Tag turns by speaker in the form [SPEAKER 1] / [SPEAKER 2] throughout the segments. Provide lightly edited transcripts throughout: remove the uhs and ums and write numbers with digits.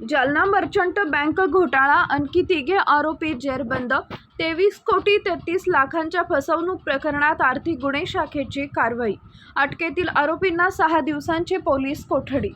[SPEAKER 1] Jalna merchant bank घोटाळा, आणखी तिघे आरोपी जेरबंद. 23 कोटी 33 लाखांच्या फसवणूक प्रकरणात आर्थिक गुन्हे शाखेची कारवाई. अटकेतील आरोपींना 6 दिवसांची पोलीस कोठडी.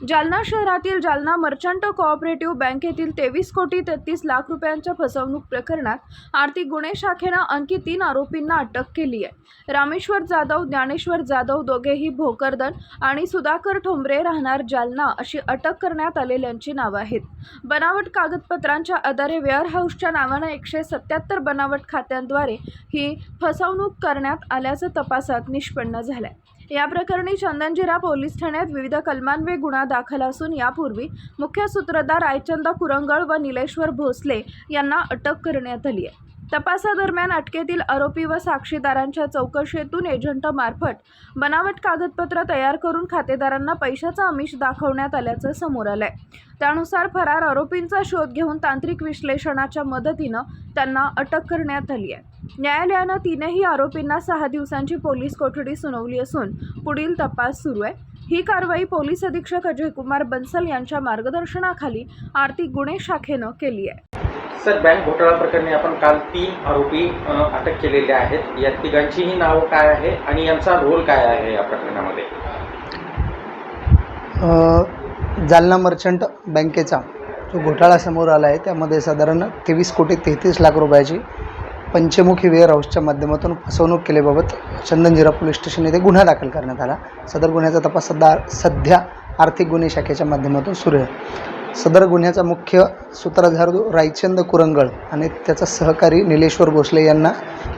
[SPEAKER 1] जालना शहरातील जालना मर्चंट कोऑपरेटिव्ह बँकेतील 23 कोटी 33 लाख रुपयांच्या फसवणूक प्रकरणात आर्थिक गुन्हे शाखेनं आणखी 3 आरोपींना अटक केली आहे. रामेश्वर जाधव, ज्ञानेश्वर जाधव, दोघेही भोकरदन आणि सुधाकर ठोंबरे राहणार जालना अशी अटक करण्यात आलेल्यांची नावं आहेत. बनावट कागदपत्रांच्या आधारे वेअरहाऊसच्या नावानं 177 बनावट खात्यांद्वारे ही फसवणूक करण्यात आल्याचं तपासात निष्पन्न झालंय. या प्रकरणी चंदनजिरा पोलीस ठाण्यात विविध कलमान्वये गुन्हा दाखल असून यापूर्वी मुख्य सूत्रधार रायचंद कुरंगळ व निलेश्वर भोसले यांना अटक करण्यात आली आहे. तपासादरम्यान अटकेतील आरोपी व साक्षीदारांच्या चौकशीतून एजंटमार्फत बनावट कागदपत्र तयार करून खातेदारांना पैशाचं आमिष दाखवण्यात आल्याचं समोर आलंय. त्यानुसार फरार आरोपींचा शोध घेऊन तांत्रिक विश्लेषणाच्या मदतीनं त्यांना अटक करण्यात आली आहे. न्यायालयानं तीनही आरोपींना 6 दिवसांची पोलीस कोठडी सुनावली असून पुढील तपास सुरू आहे. ही कारवाई पोलीस अधीक्षक अजयकुमार बन्सल यांच्या मार्गदर्शनाखाली आर्थिक गुन्हे शाखेनं केली आहे.
[SPEAKER 2] सर, बँक घोटाळा प्रकरणी आपण काल 3 आरोपी अटक केलेले आहेत. या तिघांचीही नावं काय आहे आणि यांचा रोल काय आहे या प्रकरणामध्ये?
[SPEAKER 3] जालना मर्चंट बँकेचा जो घोटाळा समोर आला आहे त्यामध्ये साधारण 23 कोटी 33 लाख रुपयाची पंचमुखी वेअरहाऊसच्या माध्यमातून फसवणूक केल्याबाबत चंदनजिरा पोलीस स्टेशन येथे गुन्हा दाखल करण्यात आला. सदर गुन्ह्याचा तपास सध्या आर्थिक गुन्हे शाखेच्या माध्यमातून सुरू आहे. सदर गुन्ह्याचा मुख्य सूत्रधार रायचंद कुरंगळ आणि त्याचा सहकारी निलेश्वर भोसले यांना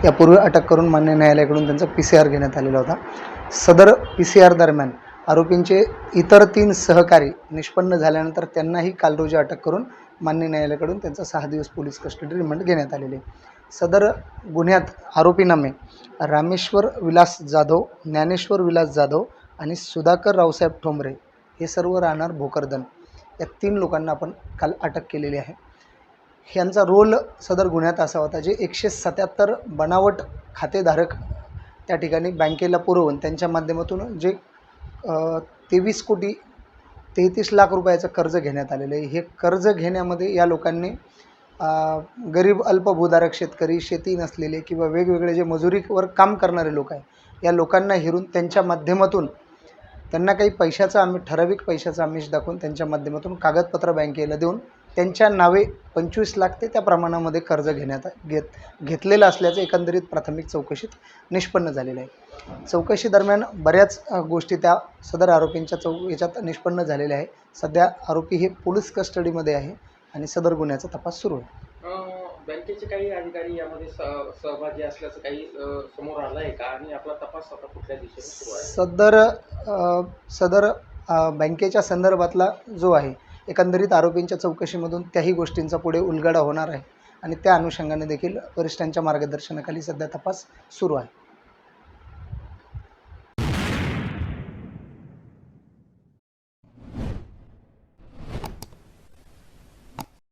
[SPEAKER 3] यापूर्वी अटक करून मान्य न्यायालयाकडून त्यांचा PCR घेण्यात आलेला होता. सदर PCR दरम्यान आरोपींचे इतर 3 सहकारी निष्पन्न झाल्यानंतर त्यांनाही काल रोजी अटक करून मान्य न्यायालयाकडून त्यांचा 6 दिवस पोलीस कस्टडी रिमांड घेण्यात आलेले. सदर गुन्ह्यात आरोपीनामे रामेश्वर विलास जाधव, ज्ञानेश्वर विलास जाधव आणि सुधाकर रावसाहेब ठोंबरे हे सर्व राहणार भोकरदन या 3 लोकांना आपण काल अटक केलेली आहे. ह्यांचा रोल सदर गुन्ह्यात असा होता, जे 177 बनावट खातेधारक त्या ठिकाणी बँकेला पुरवून त्यांच्या माध्यमातून जे 23 कोटी 33 लाख रुपयाचं कर्ज घेण्यात आलेलं आहे. हे कर्ज घेण्यामध्ये या लोकांनी गरीब अल्पभूधारक शेतकरी, शेती नसलेले किंवा वेगवेगळे जे मजुरीवर काम करणारे लोक आहे या लोकांना हेरून त्यांच्या माध्यमातून त्यांना काही ठराविक पैशाचा आमिष दाखवून त्यांच्या माध्यमातून कागदपत्र बँकेला देऊन त्यांच्या नावे 25 लाख ते त्या प्रमाणामध्ये कर्ज घेतलेलं असल्याचं एकंदरीत प्राथमिक चौकशीत निष्पन्न झालेलं आहे. चौकशी दरम्यान बऱ्याच गोष्टी त्या सदर आरोपींच्या याच्यात निष्पन्न झालेल्या आहे. सध्या आरोपी हे पोलीस कस्टडीमध्ये आहे आणि सदर गुन्ह्याचा तपास सुरू आहे.
[SPEAKER 2] बँकेचे काही अधिकारी यामध्ये सहभागी असल्याचं काही समोर आलं आहे का आणि आपला तपास आता कुठल्या दिशेने सुरू आहे?
[SPEAKER 3] सदर बँकेच्या संदर्भातला जो आहे एकंदरीत आरोपींच्या चौकशीमधून त्याही गोष्टींचा पुढे उलगडा होणार आहे आणि त्या अनुषंगाने देखील वरिष्ठांच्या मार्गदर्शनाखाली सध्या तपास सुरू आहे.